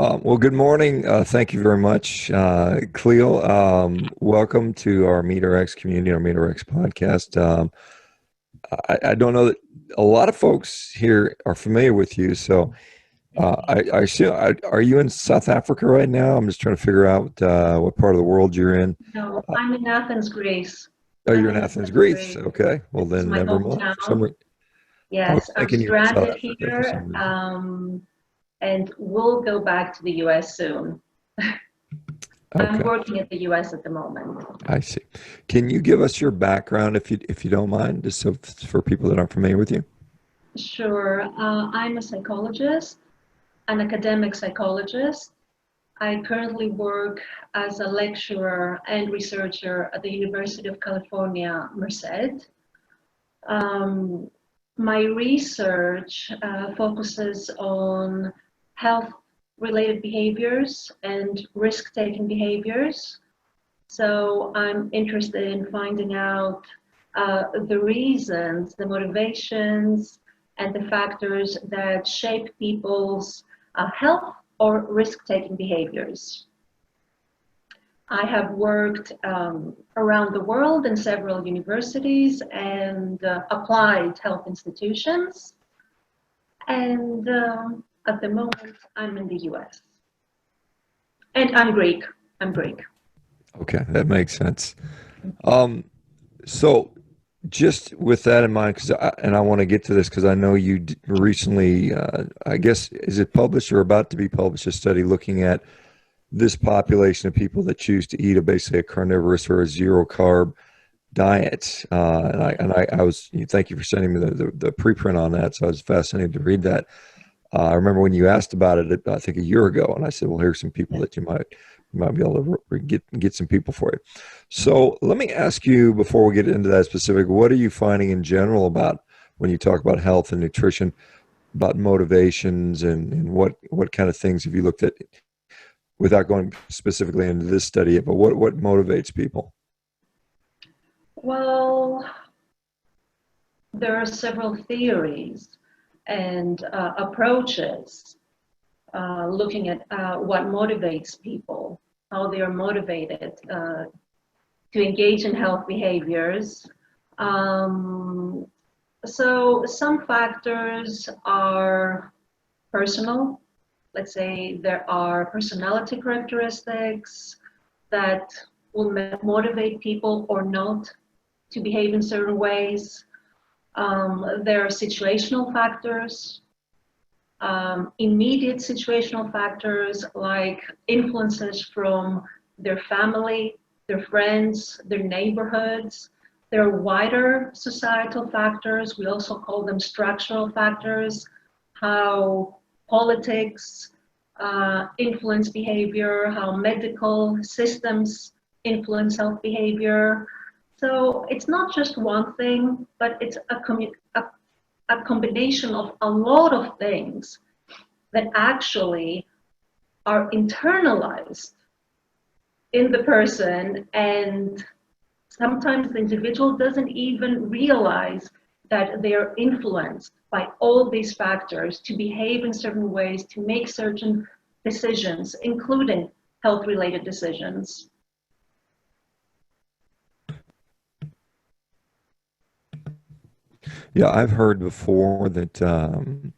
Well, good morning. Thank you very much, Cleo. Welcome to our MeetRx community, our MeetRx podcast. I don't know that a lot of folks here are familiar with you, so I assume, are you in South Africa right now? I'm just trying to figure out what part of the world you're in. No, I'm in Athens, Greece. Oh, I'm you're in in Athens, Athens, Greece. Greece. Okay, well This is then my never mind. hometown. I was Yes, I'm thinking you were in South stranded Africa for some here, reason. and we'll go back to the US soon. I'm Okay, working at the US at the moment. I see. Can you give us your background if you don't mind, just so for people that aren't familiar with you? Sure. I'm a psychologist, an academic psychologist. I currently work as a lecturer and researcher at the University of California, Merced. Um, my research focuses on health-related behaviors and risk-taking behaviors. So I'm interested in finding out the reasons, the motivations, and the factors that shape people's health or risk-taking behaviors. I have worked around the world in several universities and applied health institutions. And at the moment, I'm in the US. And I'm Greek. I'm Greek. Okay, that makes sense. Um, so just with that in mind, and I want to get to this because I know you recently, I guess, is it published or about to be published, a study looking at this population of people that choose to eat basically a carnivorous or a zero carb diet. I was, thank you for sending me the preprint on that. So I was fascinated to read that. I remember when you asked about it, I think a year ago, and I said, "Well, here's some people that you might be able to get some people for you." So let me ask you before we get into that specific, what are you finding in general about when you talk about health and nutrition, about motivations and what kind of things have you looked at without going specifically into this study, but what motivates people? Well, there are several theories and approaches looking at what motivates people, how they are motivated to engage in health behaviors. Um, so some factors are personal. Let's say there are personality characteristics that will motivate people or not to behave in certain ways. There are situational factors, immediate situational factors like influences from their family, their friends, their neighborhoods. There are wider societal factors. We also call them structural factors, how politics influence behavior, how medical systems influence health behavior. So it's not just one thing, but it's a combination of a lot of things that actually are internalized in the person, and sometimes the individual doesn't even realize that they're influenced by all these factors to behave in certain ways, to make certain decisions, including health-related decisions. Yeah, I've heard before that some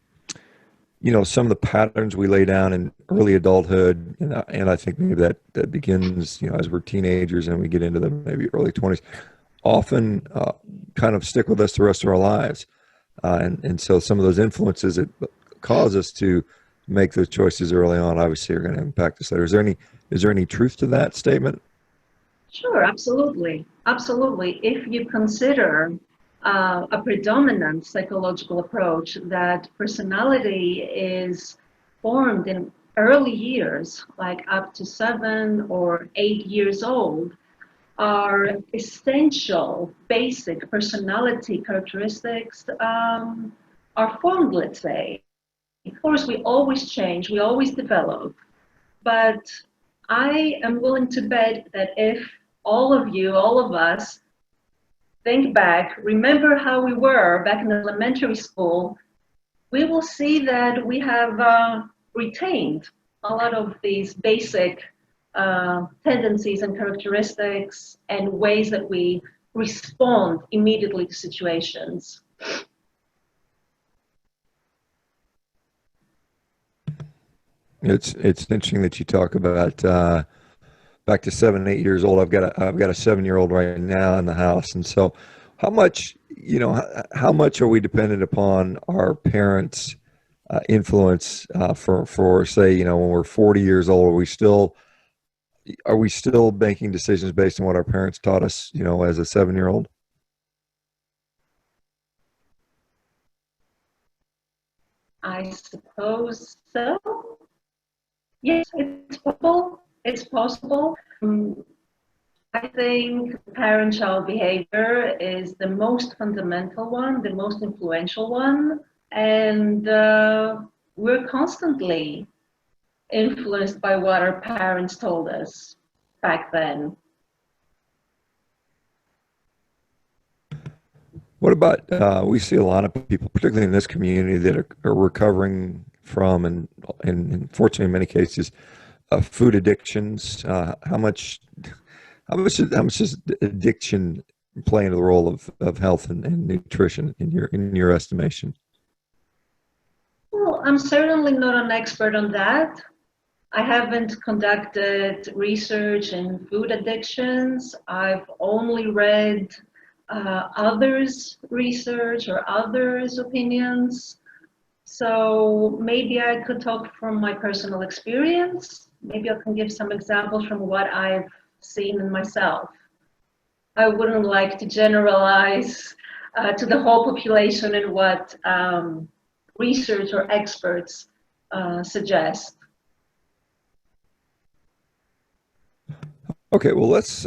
of the patterns we lay down in early adulthood, and I think maybe that begins as we're teenagers and we get into the maybe early 20s, often kind of stick with us the rest of our lives, and so some of those influences that cause us to make those choices early on obviously are going to impact us later. Is there any truth to that statement? Sure, absolutely. Absolutely. If you consider a predominant psychological approach that personality is formed in early years, like up to 7 or 8 years old, our essential basic personality characteristics are formed, let's say. Of course, we always change, we always develop, but I am willing to bet that if all of you, all of us, think back, remember how we were back in elementary school, we will see that we have retained a lot of these basic tendencies and characteristics and ways that we respond immediately to situations. It's interesting that you talk about back to 7, 8 years old. I've got a 7-year-old right now in the house, and so how much how much are we dependent upon our parents' influence for say when we're 40 years old? Are we still making decisions based on what our parents taught us as a 7-year-old? I suppose so. Yes, it's possible. It's possible. I think parent-child behavior is the most fundamental one, the most influential one, and we're constantly influenced by what our parents told us back then. What about we see a lot of people, particularly in this community, that are recovering from and unfortunately in many cases food addictions. How much does addiction play into the role of health and nutrition in your estimation? Well, I'm certainly not an expert on that. I haven't conducted research in food addictions. I've only read others' research or others' opinions. So maybe I could talk from my personal experience. Maybe I can give some examples from what I've seen in myself. I wouldn't like to generalize to the whole population and what research or experts suggest. Okay, well, let's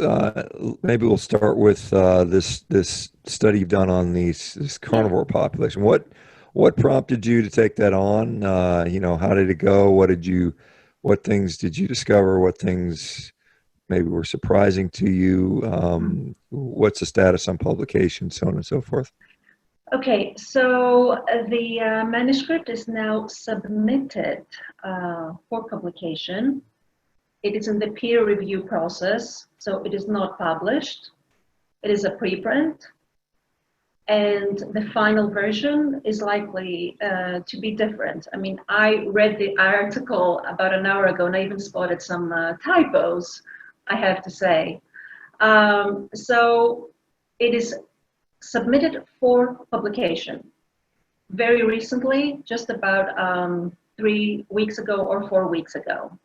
maybe we'll start with this study you've done on this Yeah. carnivore population. What prompted you to take that on? How did it go? What things did you discover? What things maybe were surprising to you? What's the status on publication, so on and so forth? Okay, so the manuscript is now submitted for publication. It is in the peer review process, so it is not published. It is a preprint, and the final version is likely to be different. I mean, I read the article about an hour ago, and I even spotted some typos, I have to say. So it is submitted for publication very recently, just about 3 weeks ago or 4 weeks ago.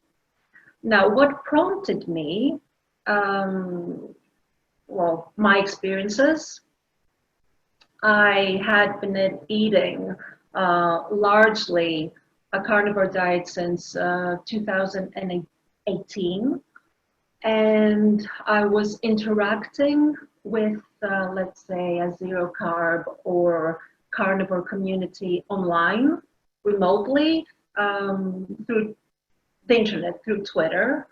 Now, what prompted me, well, my experiences. I had been eating largely a carnivore diet since 2018, and I was interacting with, let's say, a zero carb or carnivore community online, remotely, through the internet, through Twitter.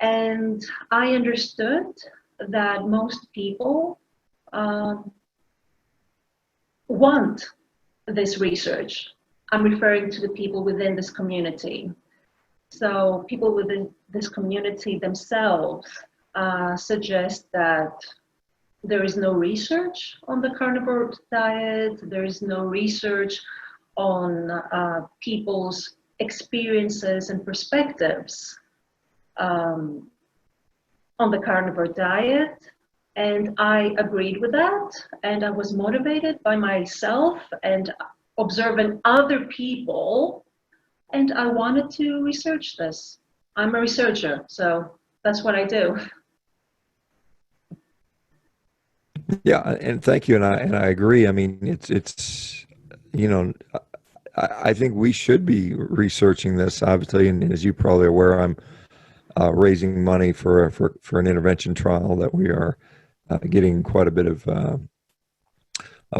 And I understood that most people want this research. I'm referring to the people within this community. So people within this community themselves suggest that there is no research on the carnivore diet. There is no research on people's experiences and perspectives on the carnivore diet. And I agreed with that. And I was motivated by myself and observing other people. And I wanted to research this. I'm a researcher, so that's what I do. Yeah, and thank you, and I agree. I mean, it's you know, I think we should be researching this, obviously, and as you probably are aware, I'm raising money for an intervention trial that we are getting quite a bit of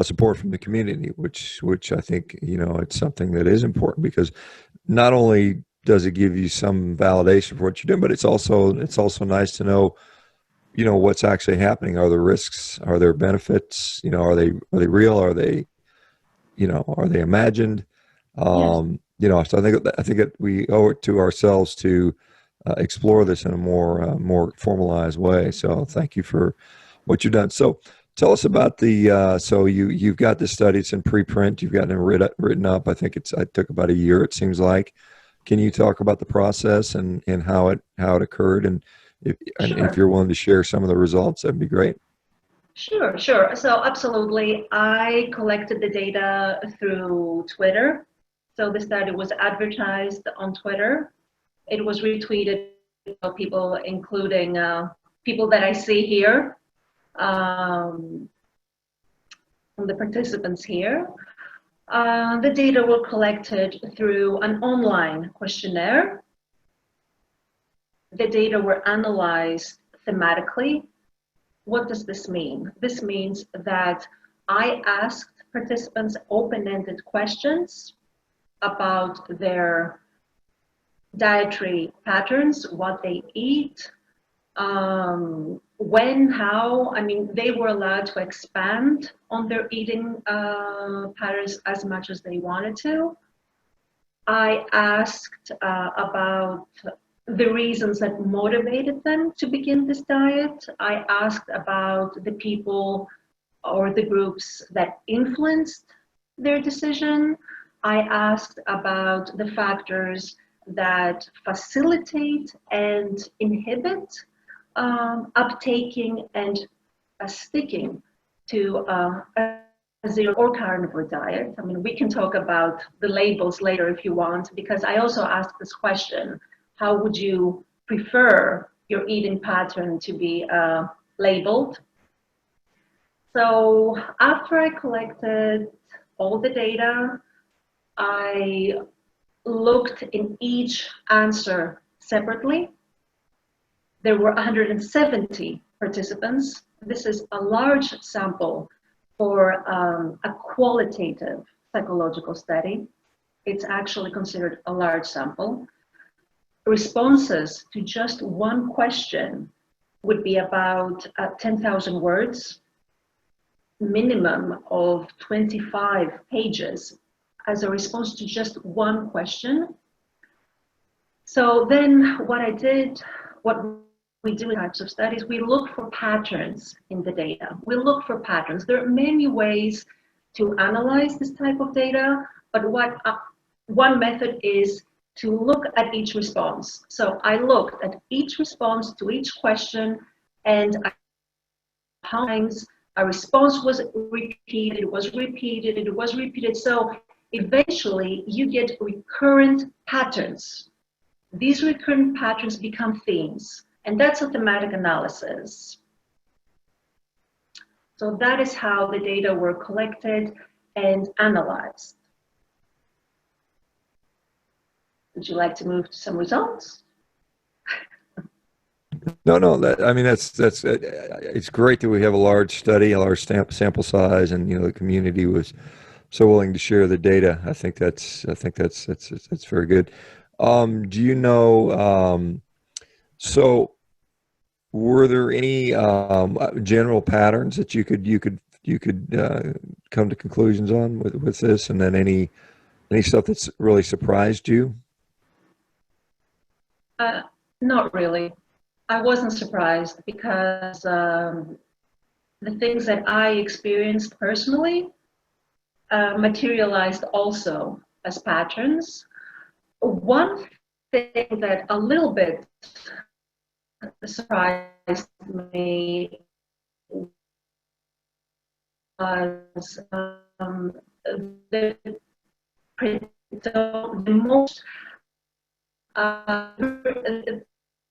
support from the community, which I think it's something that is important because not only does it give you some validation for what you're doing, but it's also nice to know what's actually happening. Are there risks? Are there benefits? Are they real? Are they imagined? Yes. So I think we owe it to ourselves to explore this in a more formalized way. So thank you for what you've done. So tell us about so you've got this study. It's in preprint. You've gotten it written up. I think it took about a year. It seems like. Can you talk about the process and how it occurred, and if Sure. you're willing to share some of the results, that'd be great. Sure, sure. So absolutely, I collected the data through Twitter. So the study was advertised on Twitter. It was retweeted by people, including people that I see here, um, from the participants here. The data were collected through an online questionnaire. The data were analyzed thematically. What does this mean? This means that I asked participants open-ended questions about their dietary patterns, what they eat, when, how. I mean, they were allowed to expand on their eating patterns as much as they wanted to. I asked about the reasons that motivated them to begin this diet. I asked about the people or the groups that influenced their decision. I asked about the factors that facilitate and inhibit uptaking and sticking to a zero or carnivore diet. I mean, we can talk about the labels later if you want, because I also asked this question: how would you prefer your eating pattern to be labeled? So after I collected all the data, I looked in each answer separately. There were 170 participants. This is a large sample for a qualitative psychological study. It's actually considered a large sample. Responses to just one question would be about 10,000 words, minimum of 25 pages as a response to just one question. So then what we do in types of studies, we look for patterns in the data. We look for patterns. There are many ways to analyze this type of data, but one method is to look at each response. So I looked at each response to each question, and how times a response was repeated, it was repeated, it was repeated. So eventually you get recurrent patterns. These recurrent patterns become themes, and that's a thematic analysis. So that is how the data were collected and analyzed. Would you like to move to some results? No. It's great that we have a large study, a large sample size, and the community was so willing to share the data. I think that's very good. Do you know? So, were there any general patterns that you could come to conclusions on with this, and then any stuff that's really surprised you? Not really. I wasn't surprised because the things that I experienced personally materialized also as patterns. One thing that a little bit surprised me was the, the most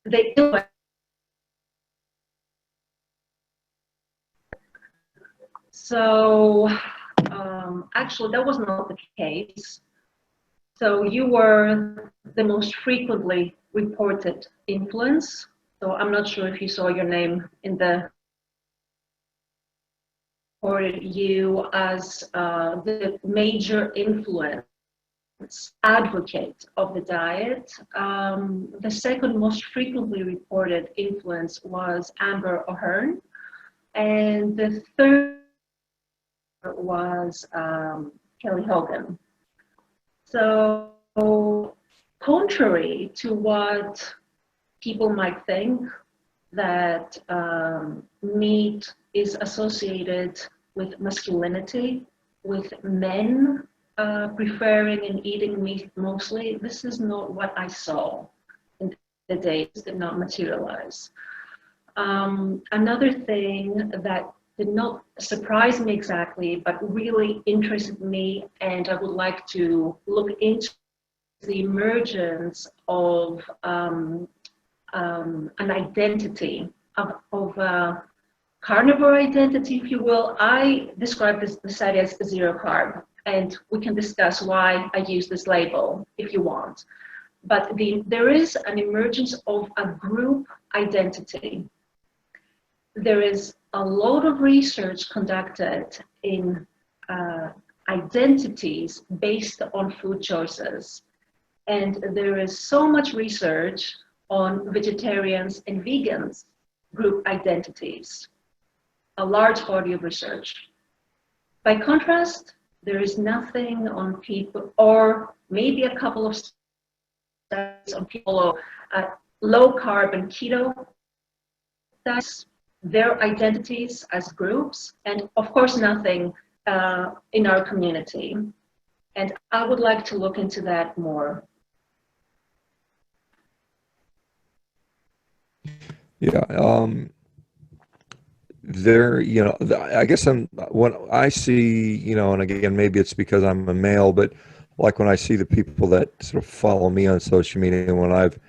they do. So actually that was not the case. So you were the most frequently reported influence. So I'm not sure if you saw your name in the reported you as the major influence advocate of the diet. The second most frequently reported influence was Amber O'Hearn, and the third was Kelly Hogan. So contrary to what people might think, that meat is associated with masculinity, with men preferring and eating meat mostly, this is not what I saw in the days, did not materialize. Another thing that did not surprise me exactly, but really interested me, and I would like to look into the emergence of an identity, of a carnivore identity, if you will. I describe this study as zero carb, and we can discuss why I use this label if you want. But there is an emergence of a group identity. There is a lot of research conducted in identities based on food choices. And there is so much research on vegetarians and vegans group identities, a large body of research. By contrast, there is nothing on people, or maybe a couple of studies on people low carb and keto diets, their identities as groups, and of course nothing in our community. And I would like to look into that more. Yeah. I guess what I see, and again, maybe it's because I'm a male, but like when I see the people that sort of follow me on social media, and when I've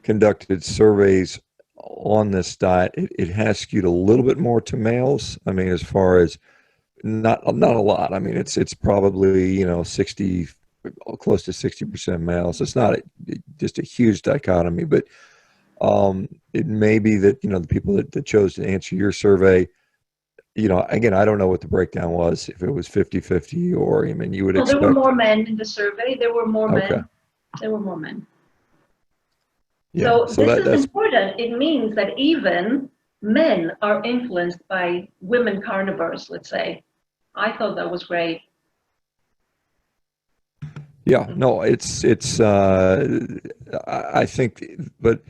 conducted surveys on this diet, it has skewed a little bit more to males. I mean, as far as not a lot. I mean, it's probably 60, close to 60% males. It's not just a huge dichotomy, but it may be that the people that chose to answer your survey, again, I don't know what the breakdown was, if it was 50-50, or I mean, you would Well, there were expect. more men in the survey. There were more Okay. men. There were more men. Yeah. So So this is that's important. It means that even men are influenced by women carnivores, let's say. I thought that was great. yeah. No, it's I think, but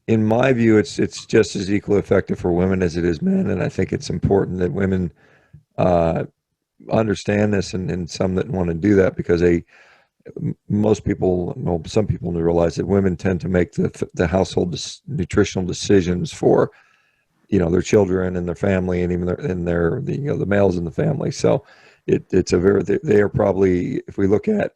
in my view, it's just as equally effective for women as it is men, and I think it's important that women uh, understand this, and some that want to do that, because most people, well, some people realize that women tend to make the household nutritional decisions for their children and their family, and even the males in the family. So it's a very, they are probably, if we look at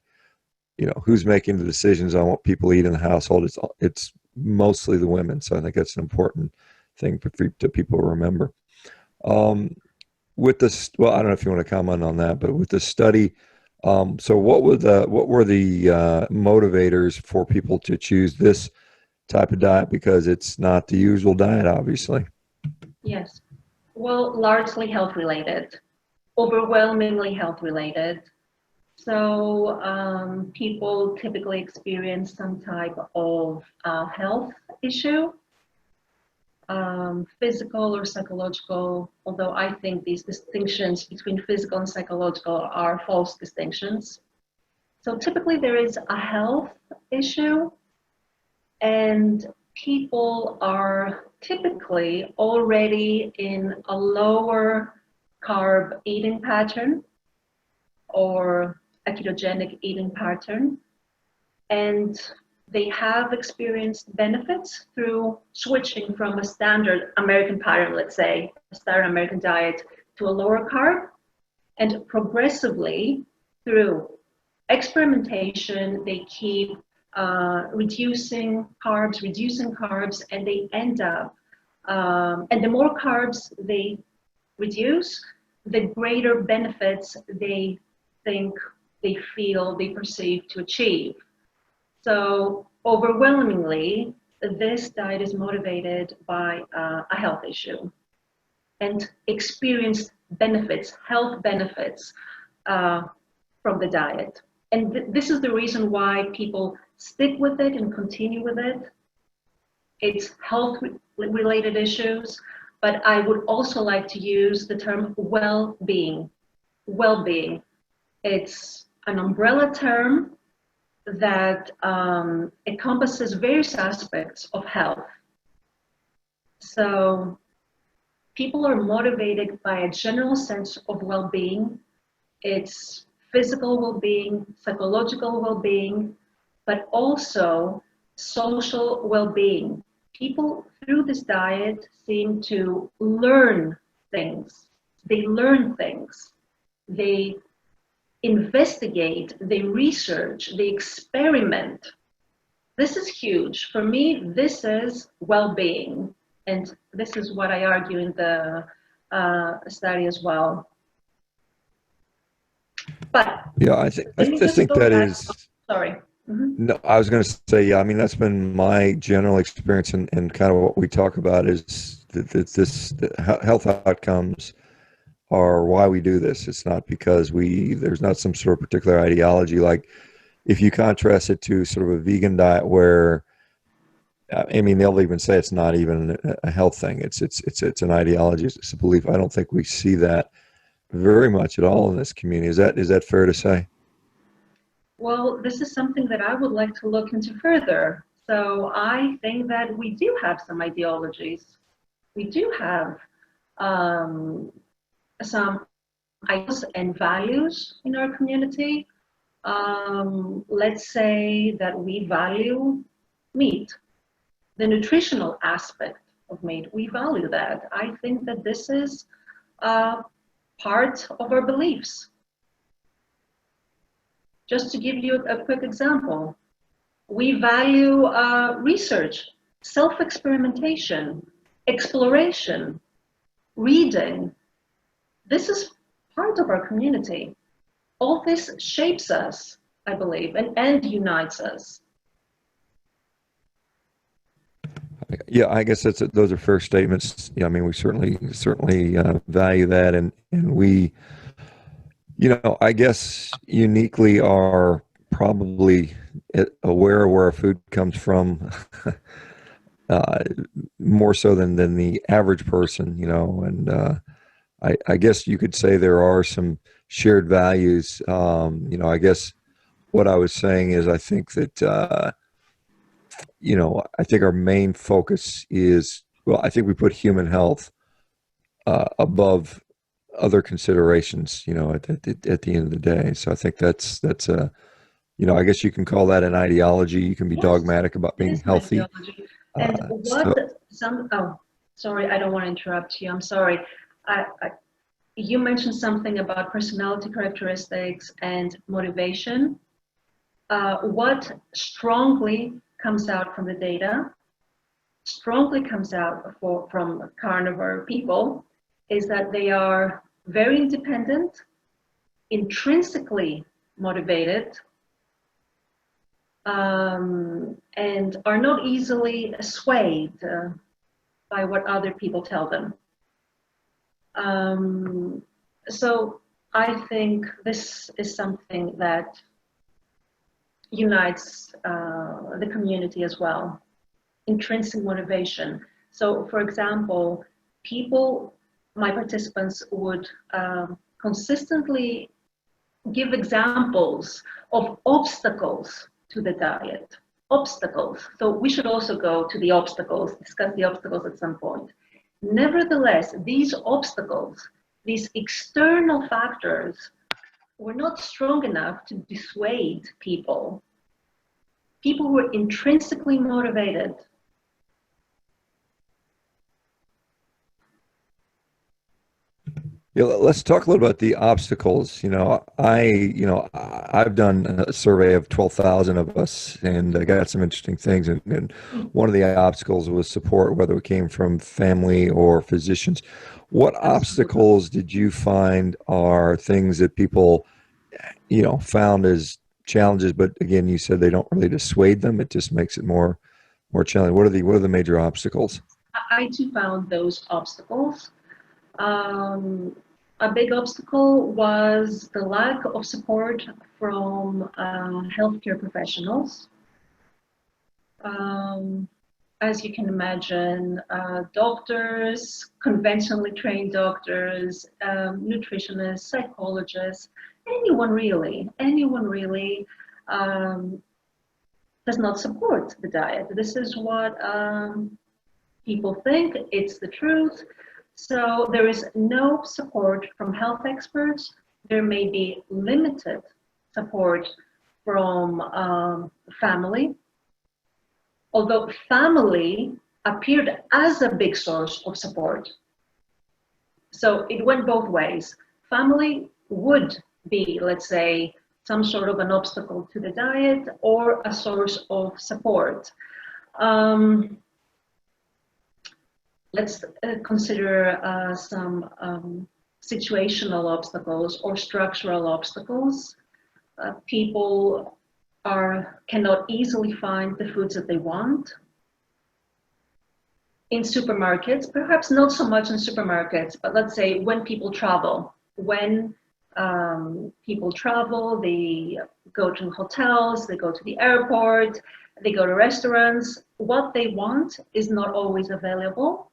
who's making the decisions on what people eat in the household, it's mostly the women. So I think that's an important thing to people to remember. Um, with this, well, I don't know if you want to comment on that, but with the study, so what were the motivators for people to choose this type of diet, because it's not the usual diet, obviously? Yes. Well, largely health related, overwhelmingly health related. So people typically experience some type of health issue, physical or psychological, although I think these distinctions between physical and psychological are false distinctions. So typically there is a health issue, and people are typically already in a lower carb eating pattern or a ketogenic eating pattern, and they have experienced benefits through switching from a standard American pattern, let's say, a standard American diet, to a lower carb, and progressively through experimentation, they keep reducing carbs, and they end up, and the more carbs they reduce, the greater benefits they think, they feel, they perceive to achieve. So overwhelmingly, this diet is motivated by a health issue and experienced benefits, health benefits from the diet. And this is the reason why people stick with it and continue with it. It's health-related issues, but I would also like to use the term well-being. Well-being. It's an umbrella term that encompasses various aspects of health. So people are motivated by a general sense of well-being. It's physical well-being, psychological well-being, but also social well-being. People through this diet seem to learn things. They learn things. They investigate, they research, they experiment. This is huge. For me, this is well-being. And this is what I argue in the study as well. But Yeah, I let me just think go that back. is. Sorry. Mhm. No, I was going to say, yeah, I mean, that's been my general experience, and kind of what we talk about is that health outcomes are why we do this. It's not because there's not some sort of particular ideology. Like if you contrast it to sort of a vegan diet where, I mean, they'll even say it's not even a health thing. It's an ideology. It's a belief. I don't think we see that very much at all in this community. Is that fair to say? Well, this is something that I would like to look into further. So I think that we do have some ideologies. We do have um, some ideals and values in our community. Let's say that we value meat, the nutritional aspect of meat. We value that. I think that this is part of our beliefs. Just to give you a quick example, we value research, self-experimentation, exploration, reading. This is part of our community. All this shapes us, I believe, and unites us. Yeah, I guess those are fair statements. Yeah, I mean, we certainly value that, and we, I guess uniquely are probably aware of where our food comes from, uh, more so than the average person, and I guess you could say there are some shared values. I guess what I was saying is I think that. I think our main focus is, well, I think we put human health above other considerations, at the end of the day. So I think that's a, I guess you can call that an ideology. You can be Yes, dogmatic about it being is an healthy. ideology. And So sorry, I don't want to interrupt you. I'm sorry. You mentioned something about personality characteristics and motivation. What strongly comes out from the data, strongly comes out from carnivore people, is that they are very independent, intrinsically motivated, and are not easily swayed by what other people tell them. So I think this is something that unites the community as well. Intrinsic motivation. So, for example, my participants would consistently give examples of obstacles to the diet. Obstacles. So we should also go to the obstacles, discuss the obstacles at some point. Nevertheless, these obstacles, these external factors, were not strong enough to dissuade people. People were intrinsically motivated. yeah, let's talk a little about the obstacles. I've done a survey of 12,000 of us, and I got some interesting things. And one of the obstacles was support, whether it came from family or physicians. What Absolutely. obstacles did you find are things that people, found as challenges? But again, you said they don't really dissuade them; it just makes it more challenging. What are the major obstacles? I too found those obstacles. Um, a big obstacle was the lack of support from healthcare professionals. Um, as you can imagine, doctors, conventionally trained doctors, nutritionists, psychologists, anyone really, um, does not support the diet. This is what people think. It's the truth. So there is no support from health experts. There may be limited support from family, although family appeared as a big source of support. So it went both ways. Family would be, let's say, some sort of an obstacle to the diet or a source of support. Let's consider some situational obstacles or structural obstacles. People cannot easily find the foods that they want. In supermarkets, perhaps not so much in supermarkets, but let's say when people travel, they go to hotels, they go to the airport, they go to restaurants. What they want is not always available.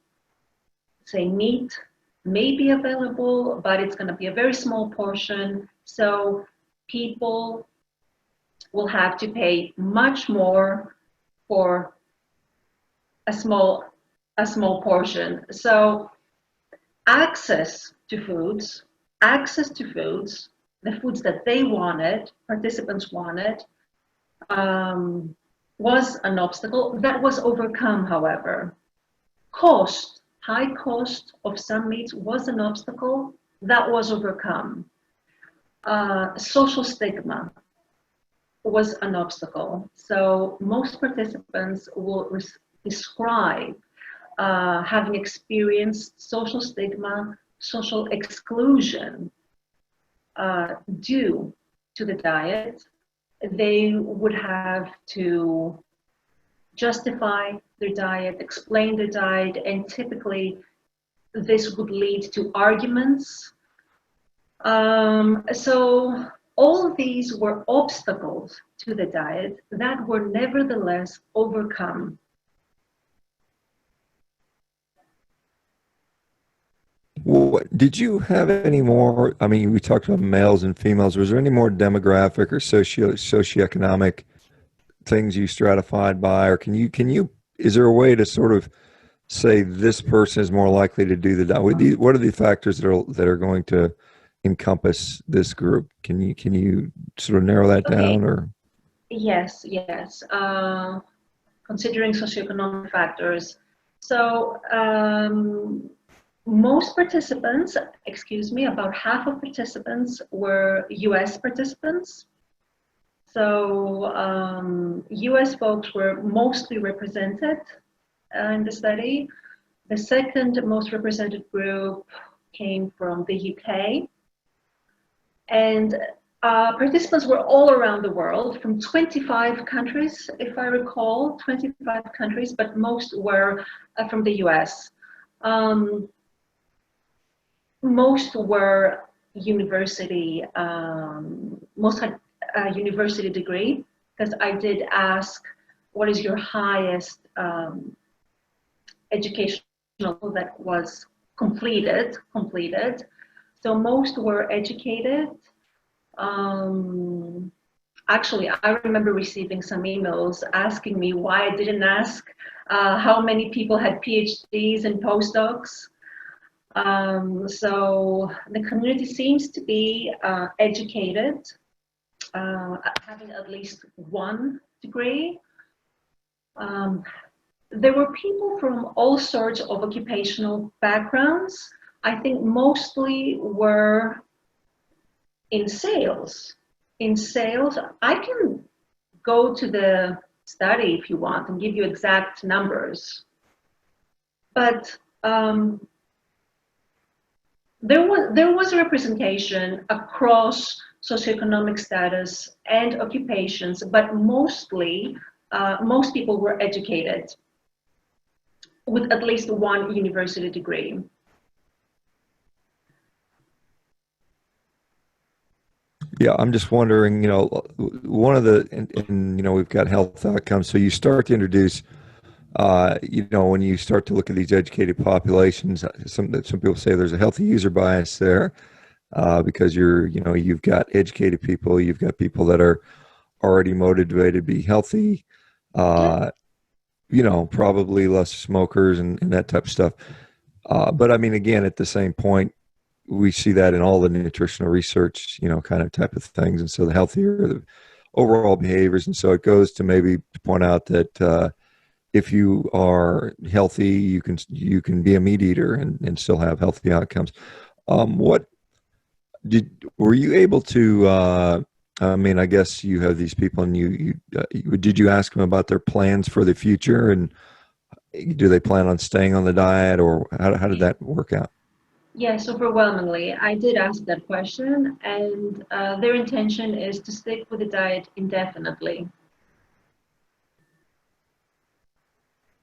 Say meat may be available, but it's going to be a very small portion. So people will have to pay much more for a small portion. So access to foods, the foods that they wanted, participants wanted, was an obstacle that was overcome, however. High cost of some meats was an obstacle that was overcome. Social stigma was an obstacle. So most participants will describe having experienced social stigma, social exclusion due to the diet. They would have to justify their diet, explain their diet, and typically this would lead to arguments. So all of these were obstacles to the diet that were nevertheless overcome. Did you have any more? I mean, we talked about males and females. Was there any more demographic or socioeconomic things you stratified by, or is there a way to sort of say this person is more likely to do the diet? What are the factors that are going to encompass this group? Can you sort of narrow that down, or? Yes. Considering socioeconomic factors. So most participants, about half of participants were US participants. So US folks were mostly represented in the study. The second most represented group came from the UK. And participants were all around the world from 25 countries, if I recall, 25 countries, but most were from the US. Most were university, most had a university degree, because I did ask, what is your highest educational that was completed? So most were educated. Actually, I remember receiving some emails asking me why I didn't ask how many people had PhDs and postdocs. So the community seems to be educated, having at least one degree. There were people from all sorts of occupational backgrounds. I think mostly were in sales. I can go to the study if you want and give you exact numbers. But there was a representation across socioeconomic status and occupations, but mostly most people were educated with at least one university degree. Yeah, I'm just wondering, one of we've got health outcomes. So you start to introduce, when you start to look at these educated populations, some people say there's a healthy user bias there, because you've got educated people, you've got people that are already motivated to be healthy. Yeah. uh, you know, probably less smokers and that type of stuff. But I mean, again, at the same point, we see that in all the nutritional research, you know, kind of type of things. And so the healthier the overall behaviors. And so it goes to maybe point out that if you are healthy, you can be a meat eater and still have healthy outcomes. What were you able to? I mean, I guess you have these people, and did you ask them about their plans for the future, and do they plan on staying on the diet, or how did that work out? Yes, overwhelmingly. I did ask that question, and their intention is to stick with the diet indefinitely,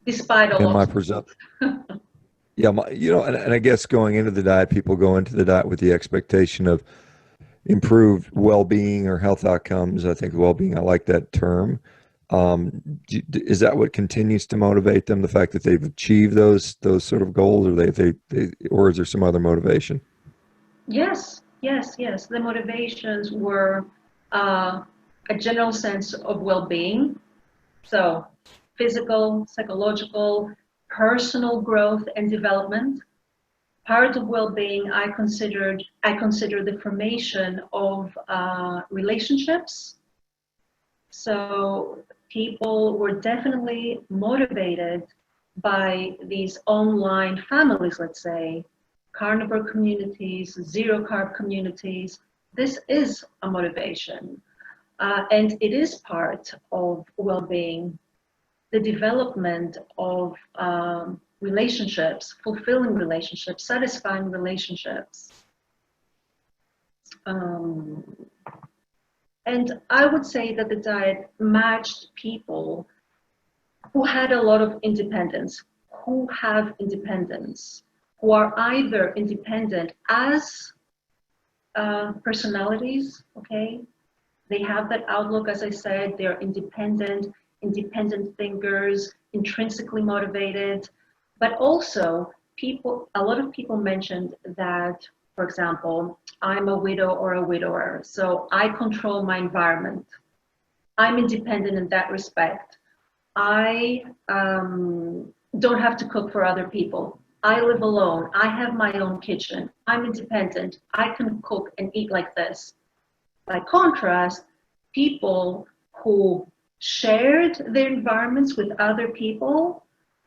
despite all And my obstacles. present, yeah, you know, and I guess going into the diet, people go into the diet with the expectation of improved well-being or health outcomes. I think well-being, I like that term. Is that what continues to motivate them? The fact that they've achieved those sort of goals, or or is there some other motivation? Yes, yes, yes. The motivations were uh, a general sense of well-being. So physical, psychological, personal growth and development. Part of well-being I consider the formation of relationships. So people were definitely motivated by these online families, let's say, carnivore communities, zero carb communities. This is a motivation, and it is part of well-being, the development of relationships, fulfilling relationships, satisfying relationships. Um, and I would say that the diet matched people who had a lot of independence, who have independence, who are either independent as personalities, okay? They have that outlook, as I said, they're independent, independent thinkers, intrinsically motivated, but also people, a lot of people mentioned that, for example, I'm a widow or a widower, so I control my environment. I'm independent in that respect. I don't have to cook for other people. I live alone. I have my own kitchen. I'm independent. I can cook and eat like this. By contrast, people who shared their environments with other people,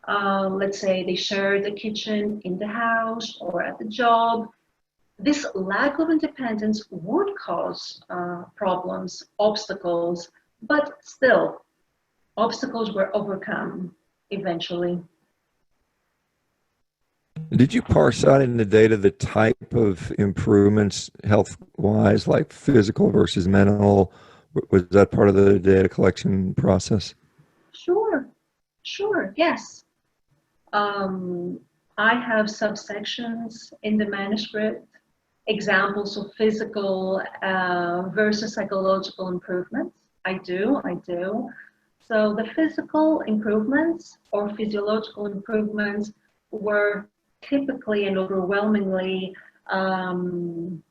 let's say they shared a kitchen in the house or at the job, this lack of independence would cause problems, obstacles, but still, obstacles were overcome eventually. Did you parse out in the data the type of improvements health wise, like physical versus mental? Was that part of the data collection process? Sure, sure, yes. Um, I have subsections in the manuscript, examples of physical versus psychological improvements. I do. So the physical improvements or physiological improvements were typically and overwhelmingly um,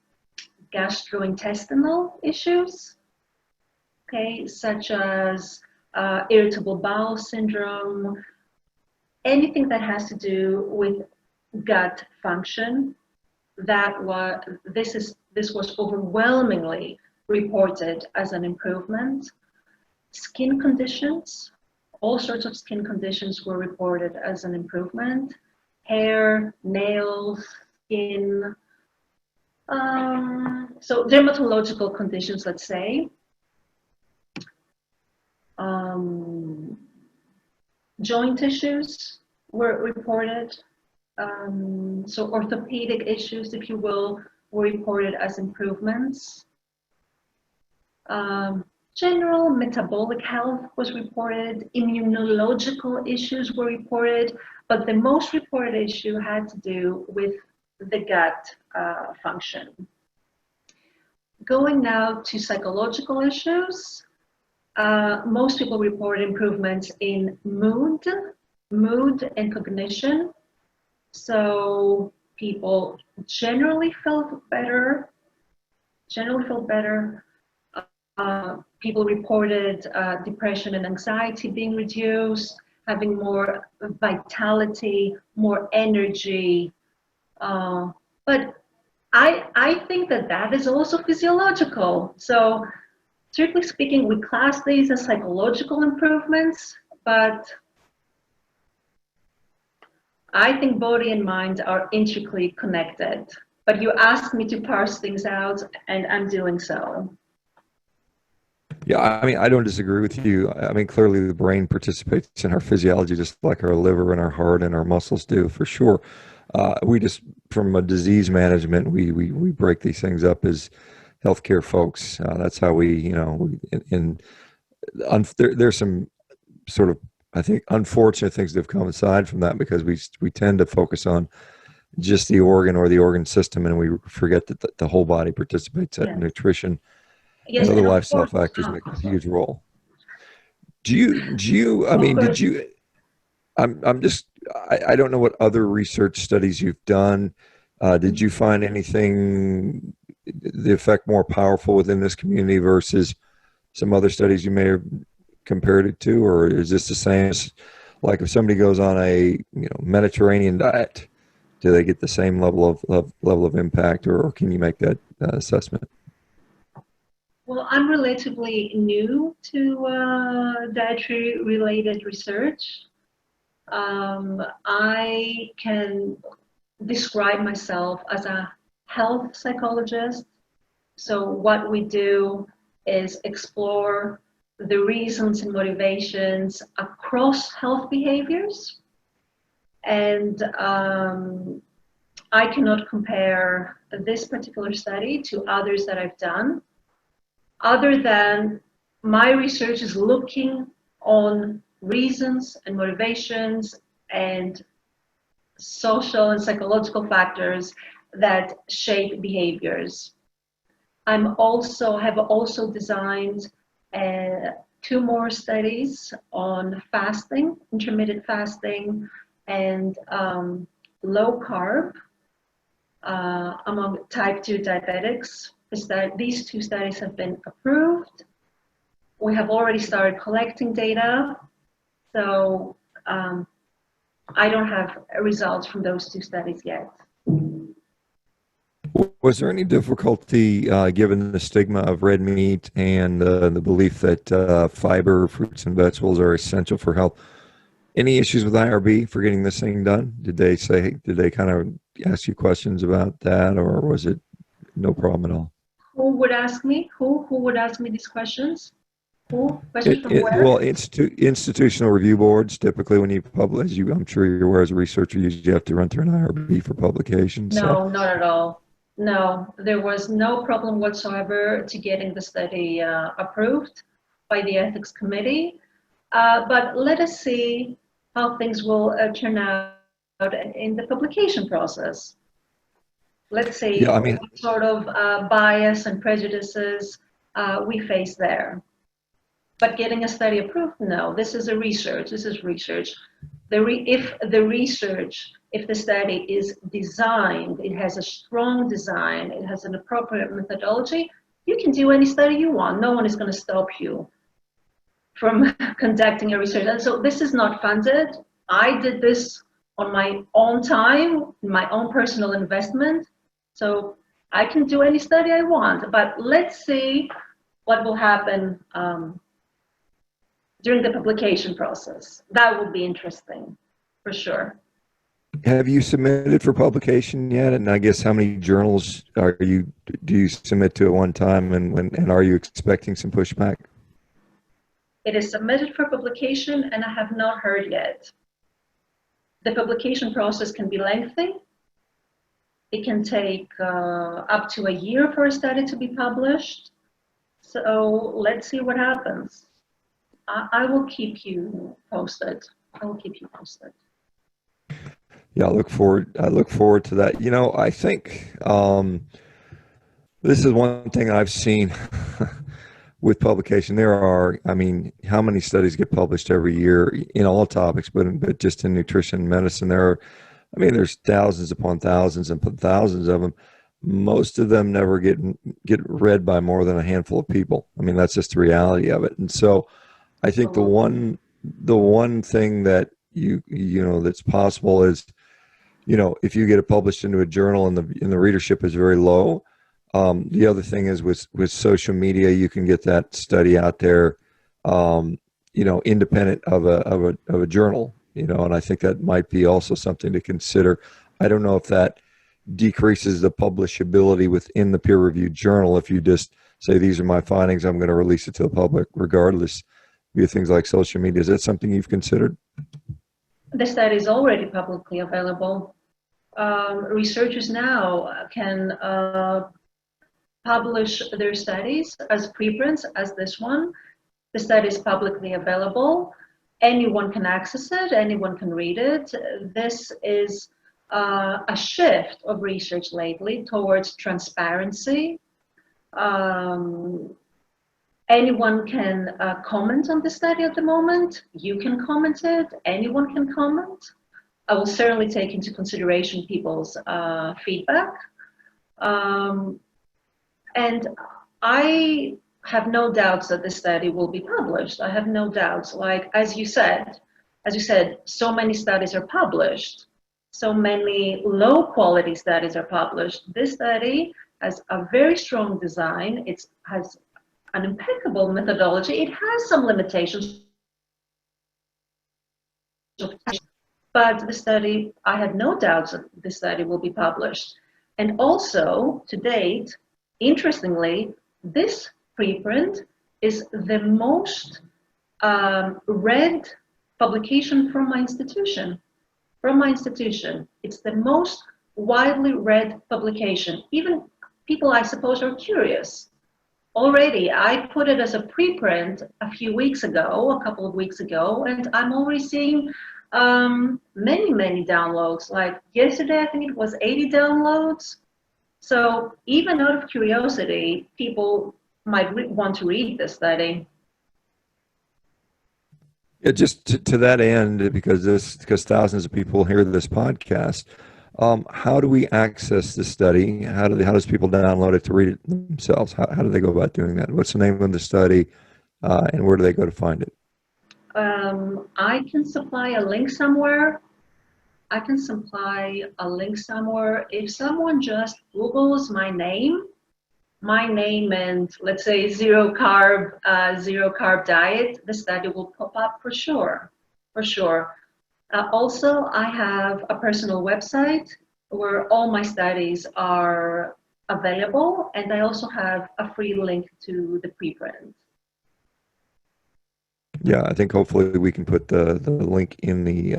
gastrointestinal issues, okay, such as irritable bowel syndrome, anything that has to do with gut function. This was overwhelmingly reported as an improvement. Skin conditions, all sorts of skin conditions were reported as an improvement. Hair, nails, skin, so dermatological conditions, let's say. Um, Joint issues were reported. So orthopedic issues, if you will, were reported as improvements. Um, General metabolic health was reported. Immunological issues were reported, but the most reported issue had to do with the gut function. Going now to psychological issues, most people report improvements in mood and cognition. So people generally felt better, People reported depression and anxiety being reduced, having more vitality, more energy. But I think that that is also physiological. So strictly speaking, we class these as psychological improvements, but I think body and mind are intricately connected. But you asked me to parse things out, and I'm doing so. Yeah, I mean, I don't disagree with you. I mean, clearly the brain participates in our physiology just like our liver and our heart and our muscles do, for sure. We just, from a disease management, we break these things up as healthcare folks. That's how we, there's some sort of, I think, unfortunate things that have come aside from that because we tend to focus on just the organ or the organ system, and we forget that the whole body participates. That Yes. nutrition Yes, and other and of lifestyle course, factors make a huge role. I of mean, course, I'm just, I don't know what other research studies you've done. Did you find anything, the effect more powerful within this community versus some other studies you may have compared it to, or is this the same as, like, if somebody goes on a Mediterranean diet, do they get the same level of impact, or can you make that assessment? well, I'm relatively new to dietary related research. I can describe myself as a health psychologist. So what we do is explore the reasons and motivations across health behaviors. And I cannot compare this particular study to others that I've done, other than my research is looking on reasons and motivations and social and psychological factors that shape behaviors. Have also designed two more studies on fasting, intermittent fasting, and low carb among type 2 diabetics. These two studies have been approved. We have already started collecting data, so I don't have results from those two studies yet. Was there any difficulty, given the stigma of red meat and the belief that fiber, fruits, and vegetables are essential for health? Any issues with IRB for getting this thing done? Did they kind of ask you questions about that, or was it no problem at all? Who would ask me? Who would ask me these questions? Who? Questions from where? Well, institutional review boards, typically when you publish, I'm sure you're aware as a researcher, you have to run through an IRB for publication. No, not at all. No, there was no problem whatsoever to getting the study approved by the ethics committee. But let us see how things will turn out in the publication process. Let's see Yeah, I mean, what sort of bias and prejudices we face there. But getting a study approved, no, this is research. This is research. If the study is designed, it has a strong design, it has an appropriate methodology, you can do any study you want. No one is going to stop you from conducting a research. And so this is not funded. I did this on my own time, my own personal investment. So I can do any study I want. But let's see what will happen during the publication process. That would be interesting, for sure. have you submitted for publication yet? And I guess how many journals do you submit to at one time, and are you expecting some pushback? It is submitted for publication, and I have not heard yet. The publication process can be lengthy. It can take up to a year for a study to be published. So let's see what happens. I will keep you posted. I will keep you posted. Yeah, I look forward to that. I think this is one thing I've seen with publication. I mean, how many studies get published every year in all topics, but just in nutrition and medicine, there's thousands upon thousands of them. most of them never get read by more than a handful of people. I mean, that's just the reality of it. And so I think Absolutely. the one thing that you know that's possible is, you know, if you get it published into a journal and the readership is very low. The other thing is with social media, you can get that study out there, you know, independent of a journal, you know, and I think that might be also something to consider. I don't know if that decreases the publishability within the peer-reviewed journal if you just say these are my findings, I'm going to release it to the public regardless via things like social media. Is that something you've considered? The study is already publicly available. Researchers now can publish their studies as preprints, as this one. The study is publicly available. Anyone can access it, anyone can read it. This is a shift of research lately towards transparency. Um, Anyone can comment on the study at the moment. You can comment it, anyone can comment. I will certainly take into consideration people's feedback. Um, and I have no doubts that this study will be published. I have no doubts. Like, as you said, so many studies are published. So many low quality studies are published. This study has a very strong design. It has an impeccable methodology. It has some limitations, but the study, I have no doubts that the study will be published. And also, to date, interestingly, this preprint is the most read publication from my institution. From my institution, it's the most widely read publication. Even people, I suppose, are curious. Already, I put it as a preprint a few weeks ago, a couple of weeks ago, and I'm already seeing many downloads. Like yesterday, I think it was 80 downloads. So even out of curiosity, people might want to read this study. Yeah, just to that end, because thousands of people hear this podcast, how do we access the study? How does people download it to read it themselves? How do they go about doing that? What's the name of the study, and where do they go to find it? I can supply a link somewhere. I can supply a link somewhere. If someone just Googles my name and let's say zero carb diet, the study will pop up for sure, for sure. Also, I have a personal website where all my studies are available, and I also have a free link to the preprint. Yeah, I think hopefully we can put the link in the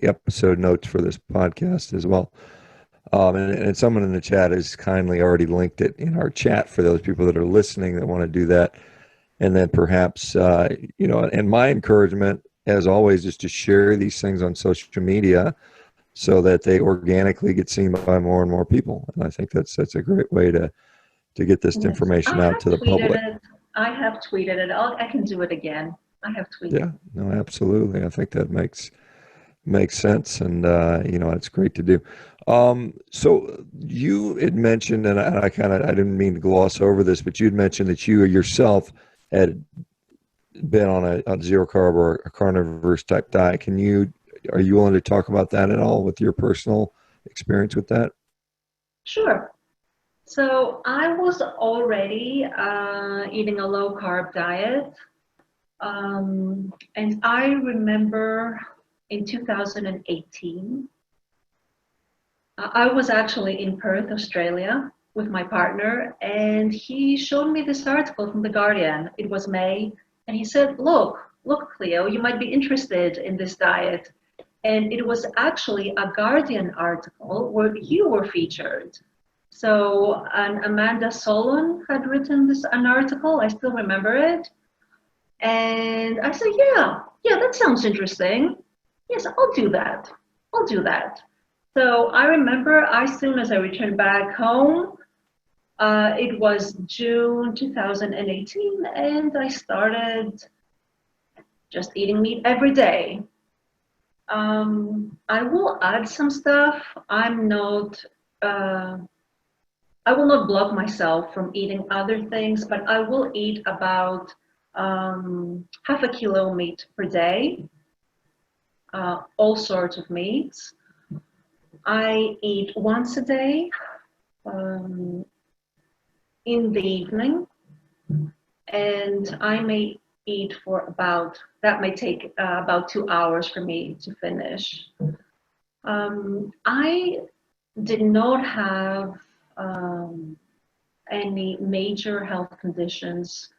episode notes for this podcast as well. And someone in the chat has kindly already linked it in our chat for those people that are listening that want to do that. And then perhaps, you know, and my encouragement, as always, is to share these things on social media so that they organically get seen by more and more people. And I think that's a great way to get this Yes, information out to the public. I have tweeted it. I can do it again. I have tweeted. Yeah, no, absolutely. I think that makes sense, and you know, it's great to do. So you had mentioned, and I kind of I didn't mean to gloss over this, but you had mentioned that you yourself had been on a zero carb or a carnivorous type diet. Are you willing to talk about that at all with your personal experience with that? Sure. So I was already eating a low carb diet. And I remember in 2018, I was actually in Perth, Australia with my partner, and he showed me this article from The Guardian. It was May, and he said, look, Cleo, you might be interested in this diet. And it was actually a Guardian article where you were featured. So Amanda Solon had written an article, I still remember it. And I said, yeah, that sounds interesting. Yes, I'll do that. I'll do that. So I remember as soon as I returned back home, it was June 2018, and I started just eating meat every day. I will add some stuff. I'm not I will not block myself from eating other things, but I will eat about half a kilo meat per day, all sorts of meats. I eat once a day um, in the evening, and I may eat for that may take about 2 hours for me to finish. I did not have any major health conditions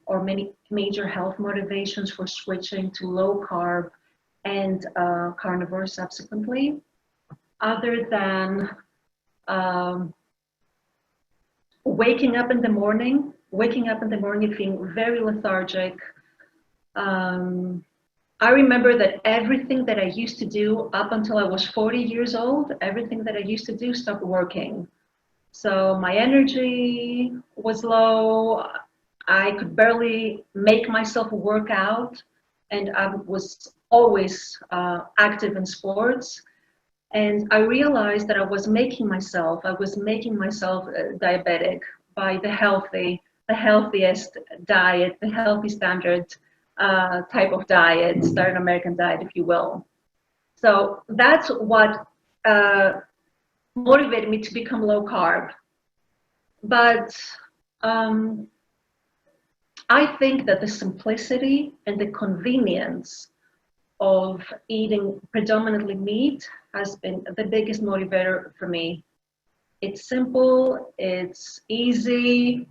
or many major health motivations for switching to low carb and carnivore subsequently, other than um, waking up in the morning feeling very lethargic. I remember that everything that I used to do up until I was 40 years old, everything that I used to do stopped working. So my energy was low. I could barely make myself work out, and I was always active in sports. And I realized that I was making myself diabetic by the healthiest diet, the healthy standard type of diet, standard American diet, if you will. So that's what motivated me to become low carb. But I think that the simplicity and the convenience of eating predominantly meat has been the biggest motivator for me. It's simple, it's easy,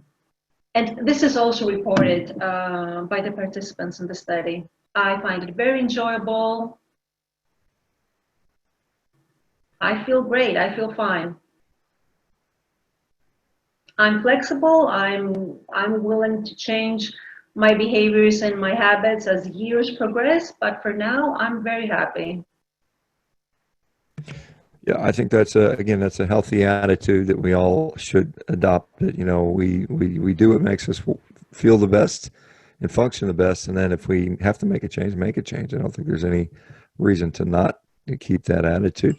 and this is also reported by the participants in the study. I find it very enjoyable. I feel great, I feel fine. I'm flexible, I'm willing to change my behaviors and my habits as years progress, but for now, I'm very happy. Yeah, I think that's that's a healthy attitude that we all should adopt. That, we do what makes us feel the best and function the best, and then if we have to make a change, make a change. I don't think there's any reason to not keep that attitude.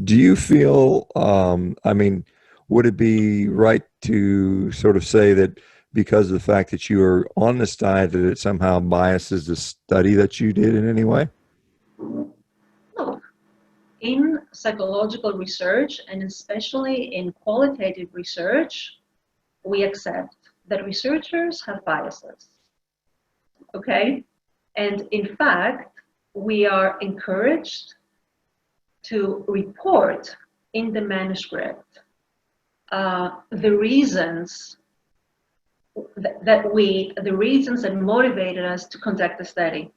Do you feel? Would it be right to sort of say that because of the fact that you are on this diet, that it somehow biases the study that you did in any way? Look, in psychological research, and especially in qualitative research, we accept that researchers have biases. Okay? And in fact, we are encouraged to report in the manuscript the reasons that motivated us to conduct the study.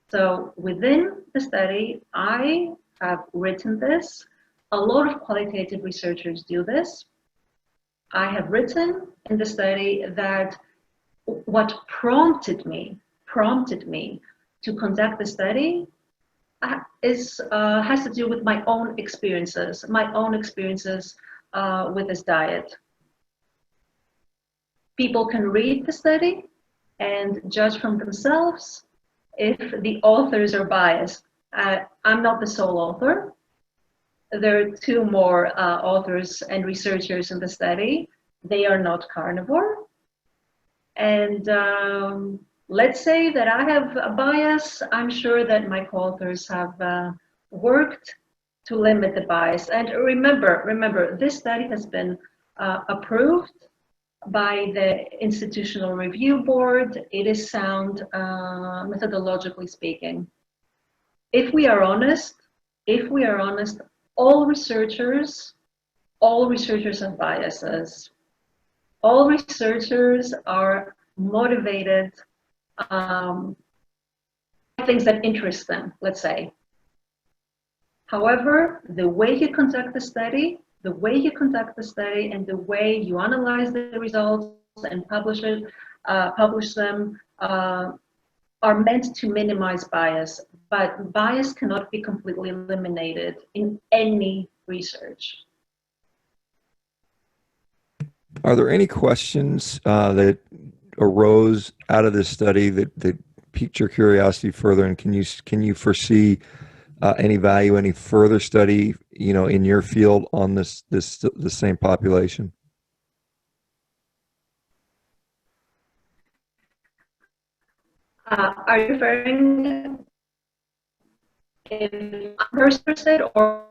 So within the study, I have written this. A lot of qualitative researchers do this. I have written in the study that what prompted me to conduct the study has to do with my own experiences with this diet. People can read the study and judge from themselves if the authors are biased. I'm not the sole author. There are two more authors and researchers in the study. They are not carnivore. And let's say that I have a bias. I'm sure that my co-authors have worked to limit the bias. And remember, this study has been approved by the Institutional Review Board. It is sound methodologically speaking. If we are honest, all researchers have biases. All researchers are motivated by things that interest them, let's say. However, the way you conduct the study and the way you analyze the results and publish them are meant to minimize bias, but bias cannot be completely eliminated in any research. Are there any questions that arose out of this study that piqued your curiosity further, and can you foresee any value, any further study, in your field on the same population? Are you referring if I'm interested or?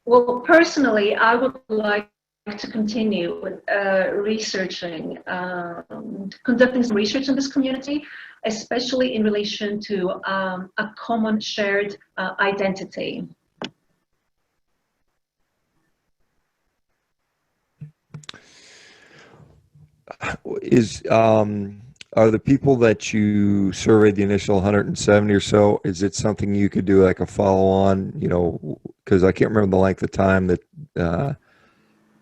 Well, personally, I would like to continue with researching, conducting some research in this community, especially in relation to a common shared identity. Are the people that you surveyed, the initial 170 or so, is it something you could do like a follow on, because I can't remember the length of time that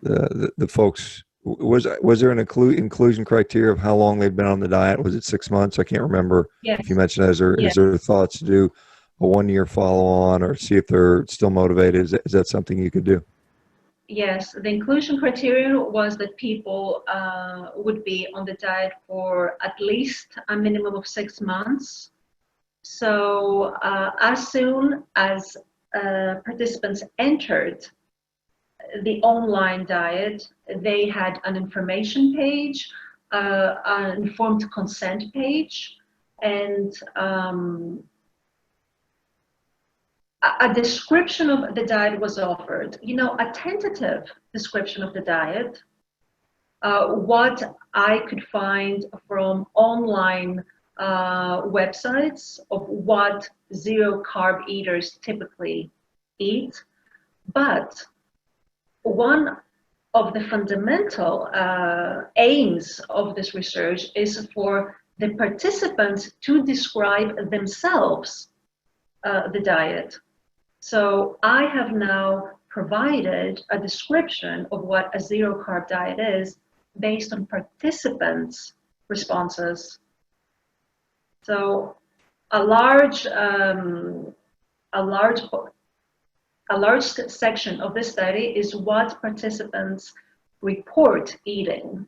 the folks, was there an inclusion criteria of how long they'd been on the diet? Was it 6 months? I can't remember if you Yes, mentioned that. Is yes, there thoughts to do a 1 year follow on or see if they're still motivated? Is that something you could do? yes. The inclusion criterion was that people would be on the diet for at least a minimum of 6 months. So as soon as participants entered the online diet, they had an information page, an informed consent page, and a description of the diet was offered. A tentative description of the diet, what I could find from online websites of what zero carb eaters typically eat. But one of the fundamental aims of this research is for the participants to describe themselves the diet. So I have now provided a description of what a zero carb diet is based on participants' responses. So a large section of this study is what participants report eating.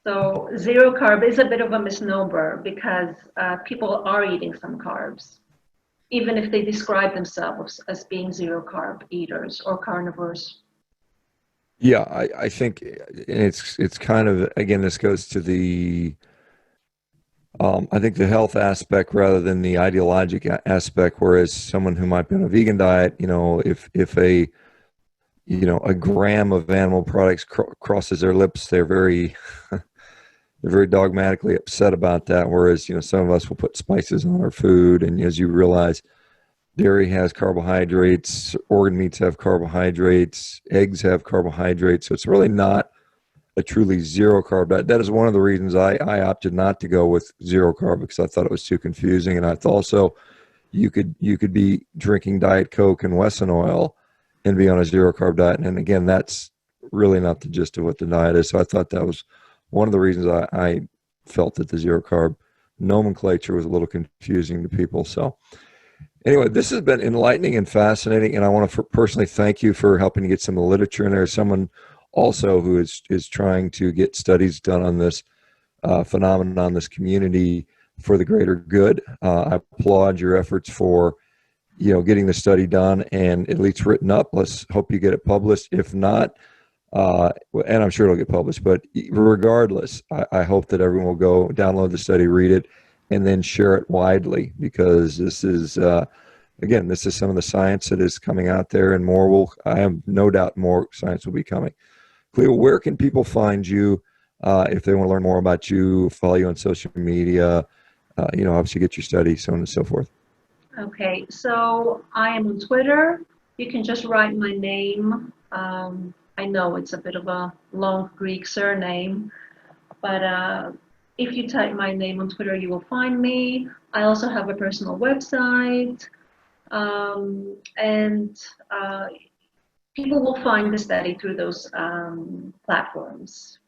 So zero carb is a bit of a misnomer because people are eating some carbs, even if they describe themselves as being zero carb eaters or carnivores. Yeah, I think it's kind of, again, this goes to the I think the health aspect rather than the ideologic aspect. Whereas someone who might be on a vegan diet, if a gram of animal products crosses their lips, they're very they're very dogmatically upset about that. Whereas some of us will put spices on our food, and as you realize, dairy has carbohydrates, organ meats have carbohydrates, eggs have carbohydrates. So it's really not a truly zero carb diet. That is one of the reasons I opted not to go with zero carb, because I thought it was too confusing. And I thought also you could be drinking Diet Coke and Wesson oil and be on a zero carb diet. And again, that's really not the gist of what the diet is. So I thought that was one of the reasons I felt that the zero carb nomenclature was a little confusing to people. So anyway, this has been enlightening and fascinating, and I want to personally thank you for helping to get some of the literature in there. Someone also who is trying to get studies done on this phenomenon, this community, for the greater good. I applaud your efforts for getting the study done and at least written up. Let's hope you get it published. If not, and I'm sure it'll get published, but regardless, I hope that everyone will go download the study, read it, and then share it widely, because this is, again, this is some of the science that is coming out there, and I have no doubt more science will be coming. Cleo, where can people find you if they want to learn more about you, follow you on social media, obviously get your study, so on and so forth? Okay, so I am on Twitter. You can just write my name. I know it's a bit of a long Greek surname, but if you type my name on Twitter, you will find me. I also have a personal website, and people will find the study through those platforms.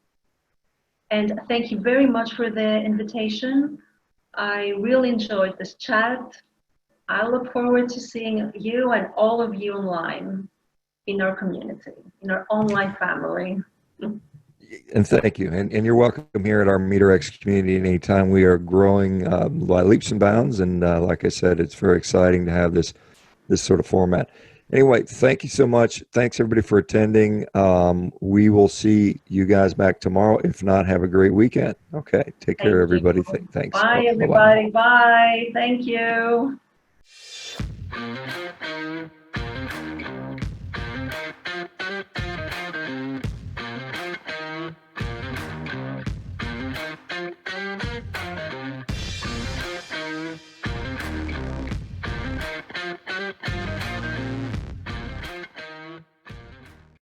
And thank you very much for the invitation. I really enjoyed this chat. I look forward to seeing you and all of you online in our community, in our online family. And thank you. And you're welcome here at our MeterX community anytime. We are growing by leaps and bounds. And like I said, it's very exciting to have this sort of format. Anyway, thank you so much. Thanks everybody for attending. We will see you guys back tomorrow. If not, have a great weekend. Okay. Take care, Thank you. everybody. Thanks. Bye, Bye-bye. everybody. Bye. Thank you.